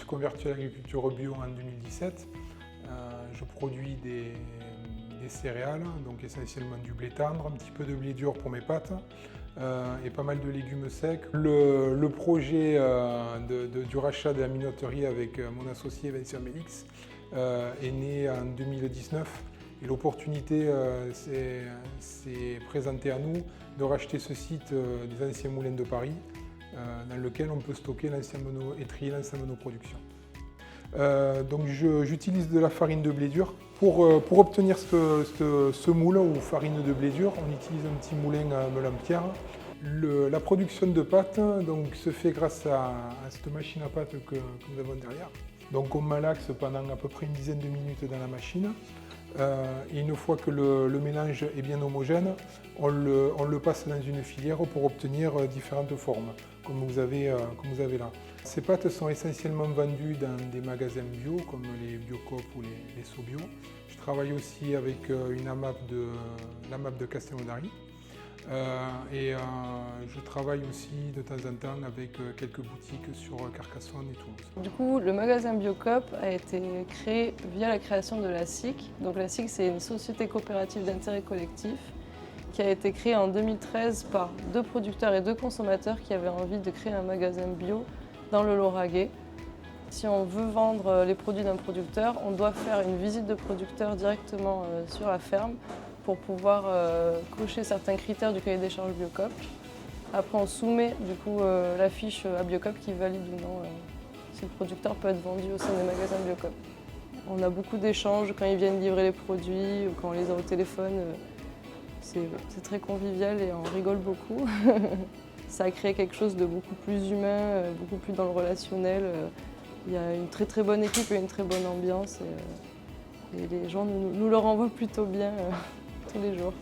suis converti à l'agriculture bio en 2017. Je produis des céréales, donc essentiellement du blé tendre, un petit peu de blé dur pour mes pâtes et pas mal de légumes secs. Le projet du rachat de la minoterie avec mon associé Vincent Mélix est né en 2019 et l'opportunité s'est présentée à nous de racheter ce site des anciens moulins de Paris dans lequel on peut stocker et trier l'ensemble de nos productions. Donc j'utilise de la farine de blé dur. Pour obtenir ce moule ou farine de blé dur, on utilise un petit moulin à meule-en-pierre. La production de pâtes donc, se fait grâce à cette machine à pâtes que nous avons derrière. Donc on malaxe pendant à peu près une dizaine de minutes dans la machine. Et une fois que le mélange est bien homogène, on le passe dans une filière pour obtenir différentes formes, comme vous avez là. Ces pâtes sont essentiellement vendues dans des magasins bio, comme les Biocoop ou les Sobio. Je travaille aussi avec l'AMAP de Castelnaudary. Et je travaille aussi de temps en temps avec quelques boutiques sur Carcassonne et Toulouse. Du coup, le magasin Biocoop a été créé via la création de la SIC. Donc la SIC, c'est une société coopérative d'intérêt collectif qui a été créée en 2013 par 2 producteurs et 2 consommateurs qui avaient envie de créer un magasin bio dans le Lauragais. Si on veut vendre les produits d'un producteur, on doit faire une visite de producteur directement sur la ferme pour pouvoir cocher certains critères du cahier des charges Biocoop. Après, on soumet du coup la fiche à Biocoop qui valide ou non si le producteur peut être vendu au sein des magasins Biocoop. On a beaucoup d'échanges quand ils viennent livrer les produits ou quand on les a au téléphone. C'est très convivial et on rigole beaucoup. Ça a créé quelque chose de beaucoup plus humain, beaucoup plus dans le relationnel. Il y a une très très bonne équipe et une très bonne ambiance. Et les gens nous le renvoient plutôt bien tous les jours.